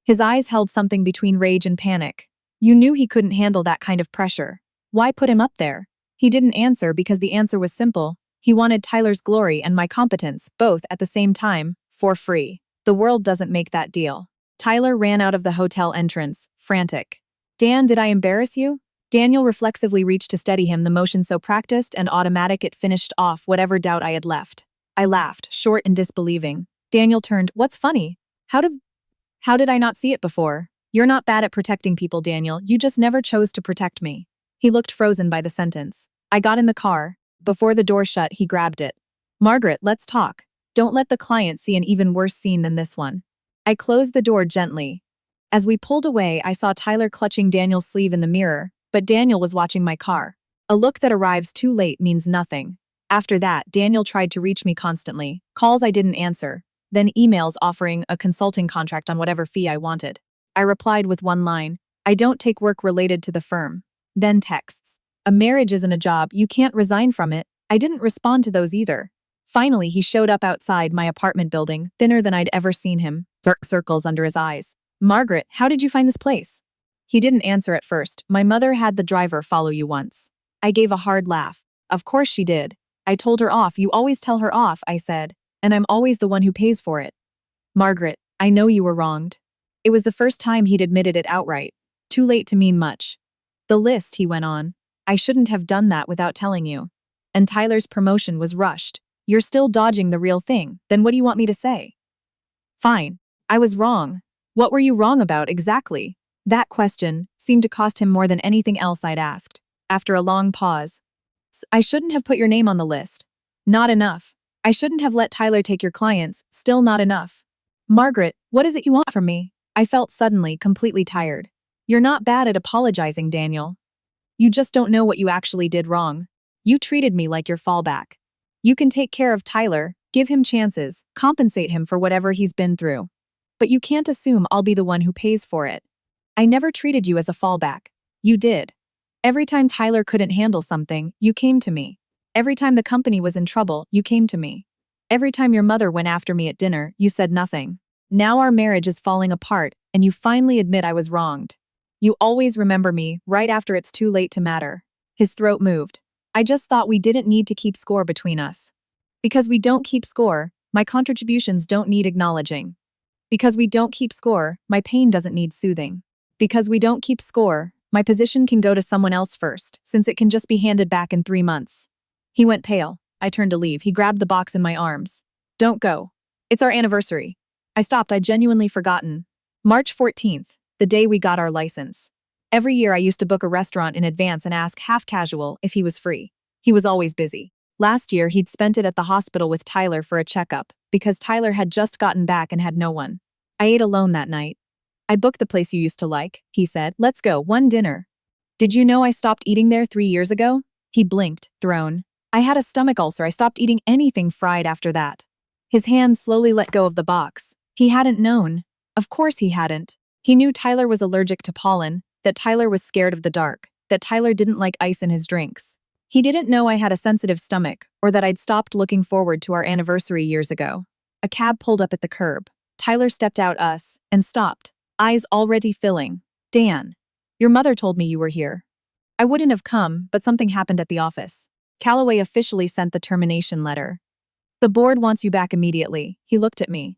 His eyes held something between rage and panic. You knew he couldn't handle that kind of pressure. Why put him up there? He didn't answer because the answer was simple. He wanted Tyler's glory and my competence, both at the same time, for free. The world doesn't make that deal. Tyler ran out of the hotel entrance, frantic. Dan, did I embarrass you? Daniel reflexively reached to steady him, the motion so practiced and automatic it finished off whatever doubt I had left. I laughed, short and disbelieving. Daniel turned, what's funny? How did I not see it before? You're not bad at protecting people, Daniel, you just never chose to protect me. He looked frozen by the sentence. I got in the car. Before the door shut, he grabbed it. Margaret, let's talk. Don't let the client see an even worse scene than this one. I closed the door gently. As we pulled away, I saw Tyler clutching Daniel's sleeve in the mirror, but Daniel was watching my car. A look that arrives too late means nothing. After that, Daniel tried to reach me constantly. Calls I didn't answer. Then emails offering a consulting contract on whatever fee I wanted. I replied with one line, I don't take work related to the firm. Then texts. A marriage isn't a job, you can't resign from it. I didn't respond to those either. Finally, he showed up outside my apartment building, thinner than I'd ever seen him, circles under his eyes. Margaret, how did you find this place? He didn't answer at first. My mother had the driver follow you once. I gave a hard laugh. Of course she did. I told her off. You always tell her off, I said. And I'm always the one who pays for it. Margaret, I know you were wronged. It was the first time he'd admitted it outright. Too late to mean much. The list, he went on. I shouldn't have done that without telling you. And Tyler's promotion was rushed. You're still dodging the real thing. Then what do you want me to say? Fine. I was wrong. What were you wrong about exactly? That question seemed to cost him more than anything else I'd asked. After a long pause. I shouldn't have put your name on the list. Not enough. I shouldn't have let Tyler take your clients. Still not enough. Margaret, what is it you want from me? I felt suddenly completely tired. You're not bad at apologizing, Daniel. You just don't know what you actually did wrong. You treated me like your fallback. You can take care of Tyler, give him chances, compensate him for whatever he's been through. But you can't assume I'll be the one who pays for it. I never treated you as a fallback. You did. Every time Tyler couldn't handle something, you came to me. Every time the company was in trouble, you came to me. Every time your mother went after me at dinner, you said nothing. Now our marriage is falling apart, and you finally admit I was wronged. You always remember me, right after it's too late to matter. His throat moved. I just thought we didn't need to keep score between us. Because we don't keep score, my contributions don't need acknowledging. Because we don't keep score, my pain doesn't need soothing. Because we don't keep score, my position can go to someone else first, since it can just be handed back in 3 months. He went pale. I turned to leave. He grabbed the box in my arms. Don't go. It's our anniversary. I stopped. I'd genuinely forgotten. March 14th, the day we got our license. Every year I used to book a restaurant in advance and ask half casual if he was free. He was always busy. Last year he'd spent it at the hospital with Tyler for a checkup, because Tyler had just gotten back and had no one. I ate alone that night. I booked the place you used to like, he said. Let's go, one dinner. Did you know I stopped eating there 3 years ago? He blinked, thrown. I had a stomach ulcer. I stopped eating anything fried after that. His hand slowly let go of the box. He hadn't known. Of course he hadn't. He knew Tyler was allergic to pollen, that Tyler was scared of the dark, that Tyler didn't like ice in his drinks. He didn't know I had a sensitive stomach, or that I'd stopped looking forward to our anniversary years ago. A cab pulled up at the curb. Tyler stepped out and stopped, eyes already filling. Dan, your mother told me you were here. I wouldn't have come, but something happened at the office. Calloway officially sent the termination letter. The board wants you back immediately. He looked at me.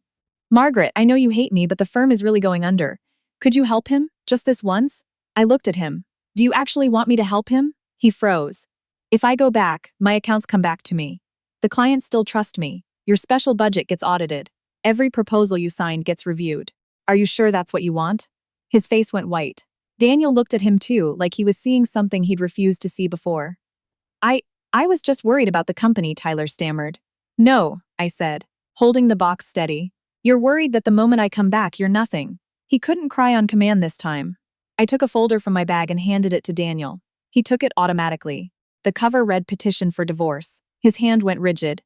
Margaret, I know you hate me, but the firm is really going under. Could you help him? Just this once? I looked at him. Do you actually want me to help him? He froze. If I go back, my accounts come back to me. The clients still trust me. Your special budget gets audited. Every proposal you signed gets reviewed. Are you sure that's what you want? His face went white. Daniel looked at him too, like he was seeing something he'd refused to see before. I was just worried about the company, Tyler stammered. No, I said, holding the box steady. You're worried that the moment I come back, you're nothing. He couldn't cry on command this time. I took a folder from my bag and handed it to Daniel. He took it automatically. The cover read petition for divorce. His hand went rigid.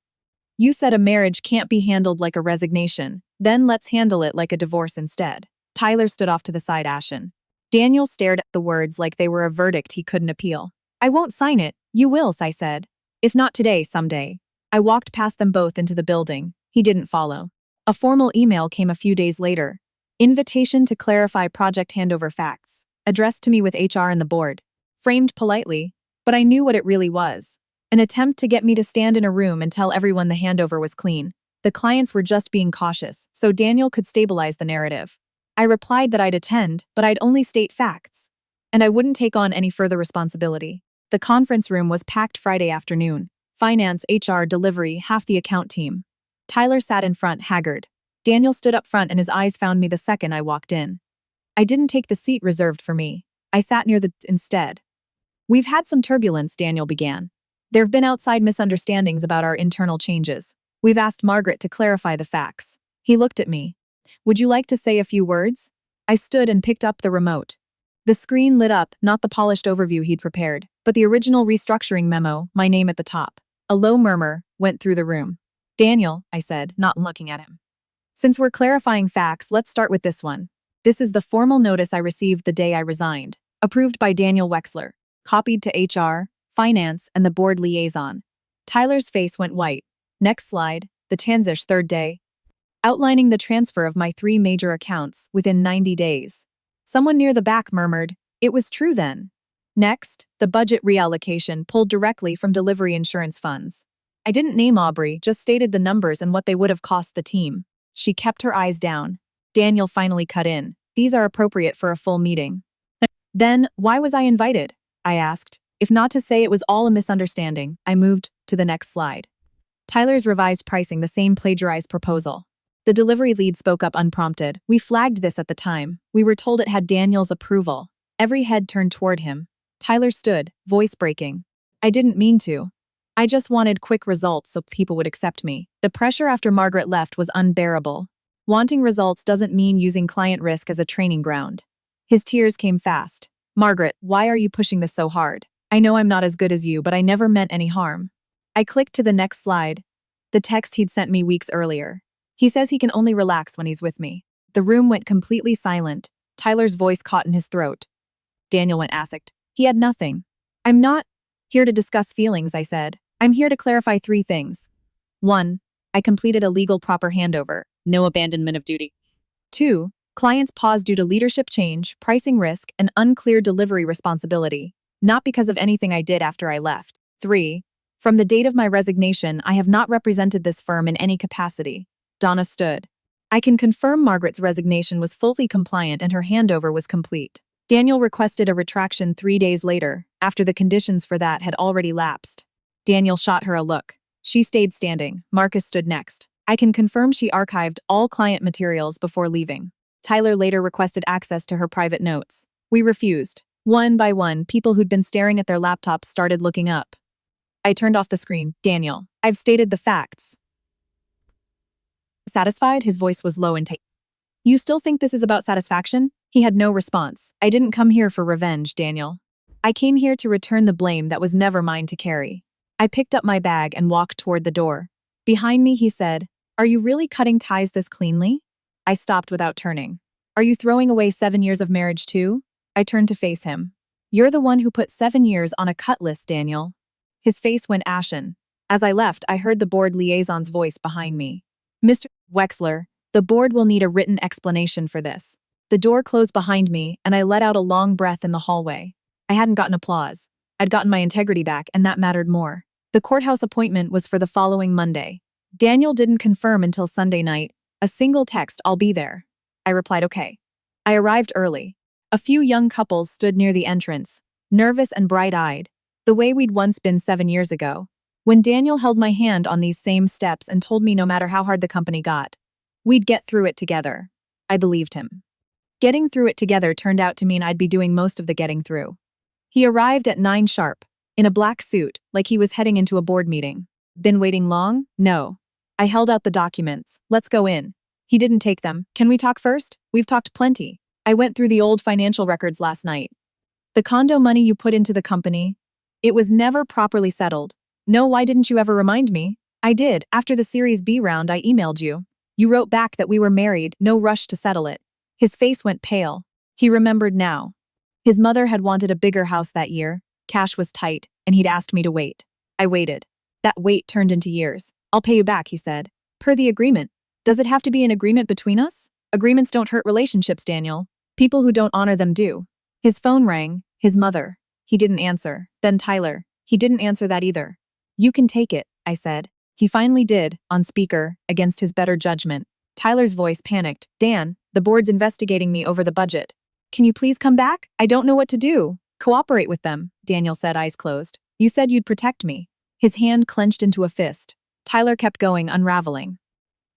You said a marriage can't be handled like a resignation. Then let's handle it like a divorce instead. Tyler stood off to the side, ashen. Daniel stared at the words like they were a verdict he couldn't appeal. I won't sign it. You will, I said. If not today, someday. I walked past them both into the building. He didn't follow. A formal email came a few days later. Invitation to clarify project handover facts. Addressed to me with HR and the board. Framed politely, but I knew what it really was. An attempt to get me to stand in a room and tell everyone the handover was clean. The clients were just being cautious, so Daniel could stabilize the narrative. I replied that I'd attend, but I'd only state facts. And I wouldn't take on any further responsibility. The conference room was packed Friday afternoon. Finance, HR, delivery, half the account team. Tyler sat in front, haggard. Daniel stood up front and his eyes found me the second I walked in. I didn't take the seat reserved for me. I sat near the instead. We've had some turbulence, Daniel began. There've been outside misunderstandings about our internal changes. We've asked Margaret to clarify the facts. He looked at me. Would you like to say a few words? I stood and picked up the remote. The screen lit up, not the polished overview he'd prepared, but the original restructuring memo, my name at the top. A low murmur went through the room. Daniel, I said, not looking at him. Since we're clarifying facts, let's start with this one. This is the formal notice I received the day I resigned, approved by Daniel Wexler, copied to HR, Finance, and the board liaison. Tyler's face went white. Next slide, the transish third day. Outlining the transfer of my 3 major accounts within 90 days. Someone near the back murmured, it was true then. Next, the budget reallocation pulled directly from delivery insurance funds. I didn't name Aubrey, just stated the numbers and what they would have cost the team. She kept her eyes down. Daniel finally cut in. These are appropriate for a full meeting. Then, why was I invited? I asked. If not to say it was all a misunderstanding, I moved to the next slide. Tyler's revised pricing, the same plagiarized proposal. The delivery lead spoke up unprompted. We flagged this at the time. We were told it had Daniel's approval. Every head turned toward him. Tyler stood, voice breaking. I didn't mean to. I just wanted quick results so people would accept me. The pressure after Margaret left was unbearable. Wanting results doesn't mean using client risk as a training ground. His tears came fast. Margaret, why are you pushing this so hard? I know I'm not as good as you, but I never meant any harm. I clicked to the next slide. The text he'd sent me weeks earlier. He says he can only relax when he's with me. The room went completely silent. Tyler's voice caught in his throat. Daniel went asked. He had nothing. I'm not here to discuss feelings, I said. I'm here to clarify 3 things. 1. I completed a legal proper handover. No abandonment of duty. 2. Clients paused due to leadership change, pricing risk, and unclear delivery responsibility. Not because of anything I did after I left. 3. From the date of my resignation, I have not represented this firm in any capacity. Donna stood. I can confirm Margaret's resignation was fully compliant and her handover was complete. Daniel requested a retraction 3 days later, after the conditions for that had already lapsed. Daniel shot her a look. She stayed standing. Marcus stood next. I can confirm she archived all client materials before leaving. Tyler later requested access to her private notes. We refused. One by one, people who'd been staring at their laptops started looking up. I turned off the screen. Daniel, I've stated the facts. Satisfied? His voice was low and tight. You still think this is about satisfaction? He had no response. I didn't come here for revenge, Daniel. I came here to return the blame that was never mine to carry. I picked up my bag and walked toward the door. Behind me, he said, Are you really cutting ties this cleanly? I stopped without turning. Are you throwing away 7 years of marriage too? I turned to face him. You're the one who put 7 years on a cut list, Daniel. His face went ashen. As I left, I heard the board liaison's voice behind me. Mr. Wexler, the board will need a written explanation for this. The door closed behind me, and I let out a long breath in the hallway. I hadn't gotten applause. I'd gotten my integrity back, and that mattered more. The courthouse appointment was for the following Monday. Daniel didn't confirm until Sunday night. A single text, I'll be there. I replied, okay. I arrived early. A few young couples stood near the entrance, nervous and bright-eyed, the way we'd once been 7 years ago. When Daniel held my hand on these same steps and told me no matter how hard the company got, we'd get through it together, I believed him. Getting through it together turned out to mean I'd be doing most of the getting through. He arrived at 9 sharp, in a black suit, like he was heading into a board meeting. Been waiting long? No. I held out the documents. Let's go in. He didn't take them. Can we talk first? We've talked plenty. I went through the old financial records last night. The condo money you put into the company, it was never properly settled. No, why didn't you ever remind me? I did. After the Series B round, I emailed you. You wrote back that we were married, no rush to settle it. His face went pale. He remembered now. His mother had wanted a bigger house that year. Cash was tight, and he'd asked me to wait. I waited. That wait turned into years. I'll pay you back, he said. Per the agreement. Does it have to be an agreement between us? Agreements don't hurt relationships, Daniel. People who don't honor them do. His phone rang. His mother. He didn't answer. Then Tyler. He didn't answer that either. You can take it, I said. He finally did, on speaker, against his better judgment. Tyler's voice panicked. Dan, the board's investigating me over the budget. Can you please come back? I don't know what to do. Cooperate with them, Daniel said, eyes closed. You said you'd protect me. His hand clenched into a fist. Tyler kept going, unraveling.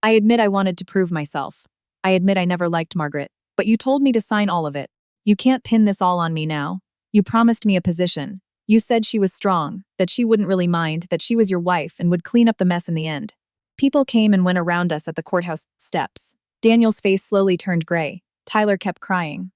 I admit I wanted to prove myself. I admit I never liked Margaret. But you told me to sign all of it. You can't pin this all on me now. You promised me a position. You said she was strong, that she wouldn't really mind, that she was your wife and would clean up the mess in the end. People came and went around us at the courthouse steps. Daniel's face slowly turned gray. Tyler kept crying.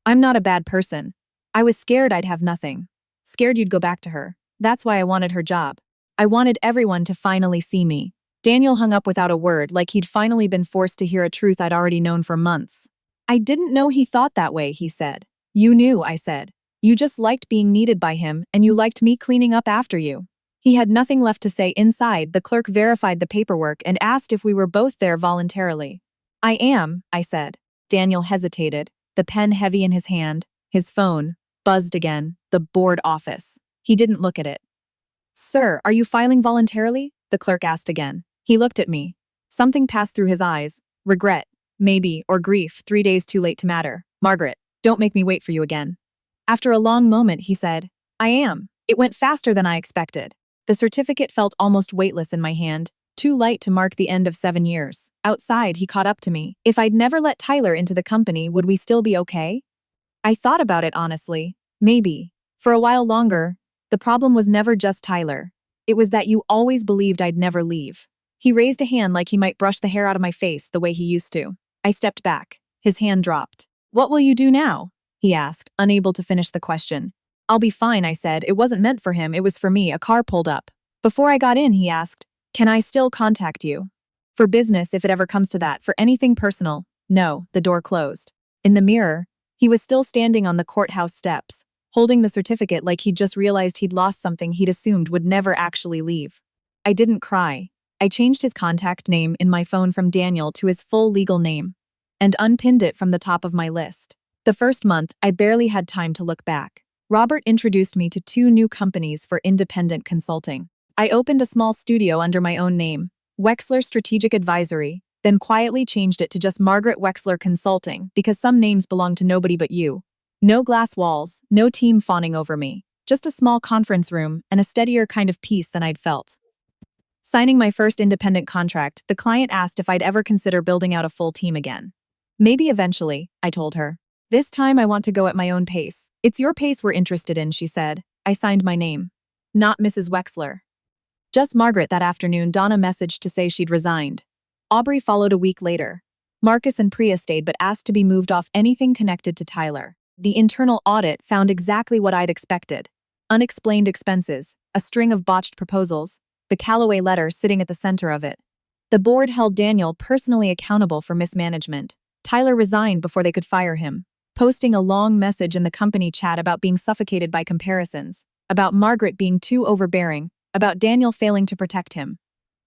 I'm not a bad person. I was scared I'd have nothing. Scared you'd go back to her. That's why I wanted her job. I wanted everyone to finally see me. Daniel hung up without a word, like he'd finally been forced to hear a truth I'd already known for months. I didn't know he thought that way, he said. You knew, I said. You just liked being needed by him, and you liked me cleaning up after you. He had nothing left to say. Inside, the clerk verified the paperwork and asked if we were both there voluntarily. I am, I said. Daniel hesitated, the pen heavy in his hand. His phone buzzed again. The board office. He didn't look at it. Sir, are you filing voluntarily? The clerk asked again. He looked at me. Something passed through his eyes. Regret, maybe, or grief, 3 days too late to matter. Margaret, don't make me wait for you again. After a long moment, he said, I am. It went faster than I expected. The certificate felt almost weightless in my hand, too light to mark the end of 7 years. Outside, he caught up to me. If I'd never let Tyler into the company, would we still be okay? I thought about it honestly. Maybe. For a while longer. The problem was never just Tyler. It was that you always believed I'd never leave. He raised a hand like he might brush the hair out of my face the way he used to. I stepped back. His hand dropped. What will you do now? He asked, unable to finish the question. I'll be fine, I said. It wasn't meant for him, it was for me. A car pulled up. Before I got in, he asked, can I still contact you? For business, if it ever comes to that. For anything personal? No, the door closed. In the mirror, he was still standing on the courthouse steps, holding the certificate like he'd just realized he'd lost something he'd assumed would never actually leave. I didn't cry. I changed his contact name in my phone from Daniel to his full legal name and unpinned it from the top of my list. The first month, I barely had time to look back. Robert introduced me to 2 new companies for independent consulting. I opened a small studio under my own name, Wexler Strategic Advisory, then quietly changed it to just Margaret Wexler Consulting because some names belong to nobody but you. No glass walls, no team fawning over me, just a small conference room and a steadier kind of peace than I'd felt. Signing my first independent contract, the client asked if I'd ever consider building out a full team again. Maybe eventually, I told her. This time I want to go at my own pace. It's your pace we're interested in, she said. I signed my name. Not Mrs. Wexler. Just Margaret. That afternoon, Donna messaged to say she'd resigned. Aubrey followed a week later. Marcus and Priya stayed but asked to be moved off anything connected to Tyler. The internal audit found exactly what I'd expected. Unexplained expenses, a string of botched proposals, the Callaway letter sitting at the center of it. The board held Daniel personally accountable for mismanagement. Tyler resigned before they could fire him, posting a long message in the company chat about being suffocated by comparisons, about Margaret being too overbearing, about Daniel failing to protect him.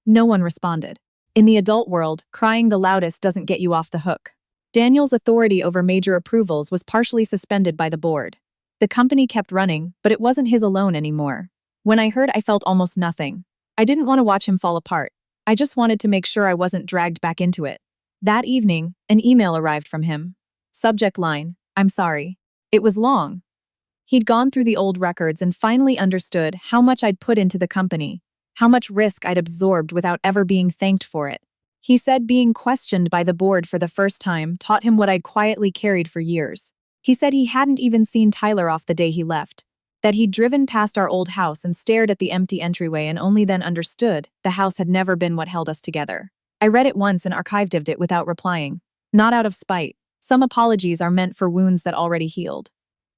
No one responded. In the adult world, crying the loudest doesn't get you off the hook. Daniel's authority over major approvals was partially suspended by the board. The company kept running, but it wasn't his alone anymore. When I heard, I felt almost nothing. I didn't want to watch him fall apart. I just wanted to make sure I wasn't dragged back into it. That evening, an email arrived from him. Subject line, I'm sorry. It was long. He'd gone through the old records and finally understood how much I'd put into the company, how much risk I'd absorbed without ever being thanked for it. He said being questioned by the board for the first time taught him what I'd quietly carried for years. He said he hadn't even seen Tyler off the day he left, That he'd driven past our old house and stared at the empty entryway and only then understood the house had never been what held us together. I read it once and archived it without replying. Not out of spite. Some apologies are meant for wounds that already healed.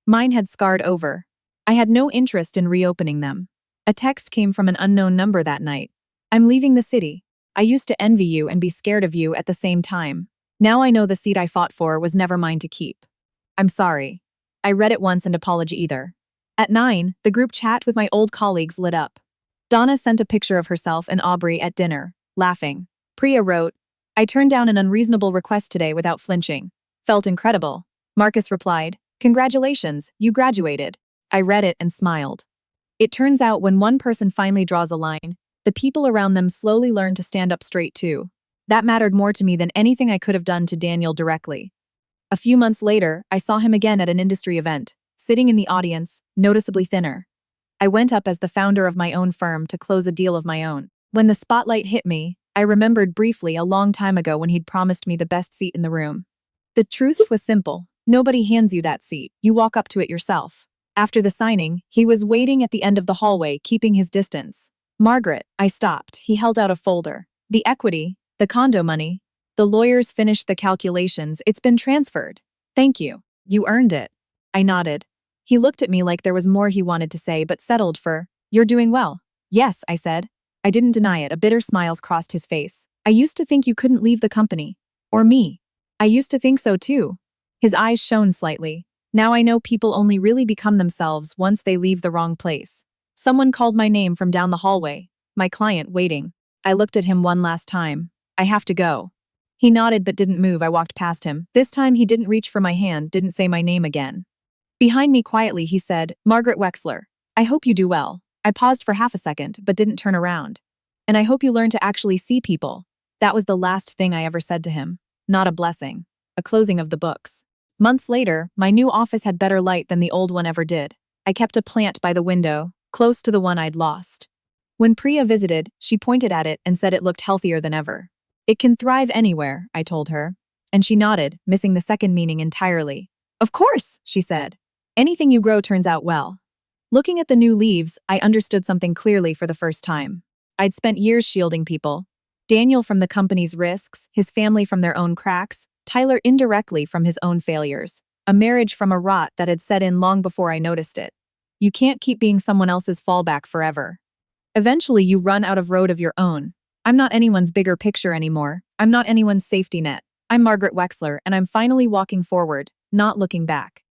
Mine had scarred over. I had no interest in reopening them. A text came from an unknown number that night. I'm leaving the city. I used to envy you and be scared of you at the same time. Now I know the seat I fought for was never mine to keep. I'm sorry. I read it once and apology either. At 9, the group chat with my old colleagues lit up. Donna sent a picture of herself and Aubrey at dinner, laughing. Priya wrote, I turned down an unreasonable request today without flinching. Felt incredible. Marcus replied, Congratulations, you graduated. I read it and smiled. It turns out when one person finally draws a line, the people around them slowly learn to stand up straight too. That mattered more to me than anything I could have done to Daniel directly. A few months later, I saw him again at an industry event, sitting in the audience, noticeably thinner. I went up as the founder of my own firm to close a deal of my own. When the spotlight hit me, I remembered briefly a long time ago when he'd promised me the best seat in the room. The truth was simple. Nobody hands you that seat, you walk up to it yourself. After the signing, he was waiting at the end of the hallway, keeping his distance. Margaret, I stopped. He held out a folder. The equity, the condo money. The lawyers finished the calculations. It's been transferred. Thank you. You earned it. I nodded. He looked at me like there was more he wanted to say but settled for, You're doing well. Yes, I said. I didn't deny it. A bitter smile crossed his face. I used to think you couldn't leave the company. Or me. I used to think so too. His eyes shone slightly. Now I know people only really become themselves once they leave the wrong place. Someone called my name from down the hallway. My client waiting. I looked at him one last time. I have to go. He nodded but didn't move. I walked past him. This time he didn't reach for my hand, didn't say my name again. Behind me quietly he said, Margaret Wexler. I hope you do well. I paused for half a second but didn't turn around. And I hope you learn to actually see people. That was the last thing I ever said to him. Not a blessing. A closing of the books. Months later, my new office had better light than the old one ever did. I kept a plant by the window, close to the one I'd lost. When Priya visited, she pointed at it and said it looked healthier than ever. It can thrive anywhere, I told her. And she nodded, missing the second meaning entirely. Of course, she said. Anything you grow turns out well. Looking at the new leaves, I understood something clearly for the first time. I'd spent years shielding people. Daniel from the company's risks, his family from their own cracks, Tyler indirectly from his own failures, a marriage from a rot that had set in long before I noticed it. You can't keep being someone else's fallback forever. Eventually you run out of road of your own. I'm not anyone's bigger picture anymore. I'm not anyone's safety net. I'm Margaret Wexler and I'm finally walking forward, not looking back.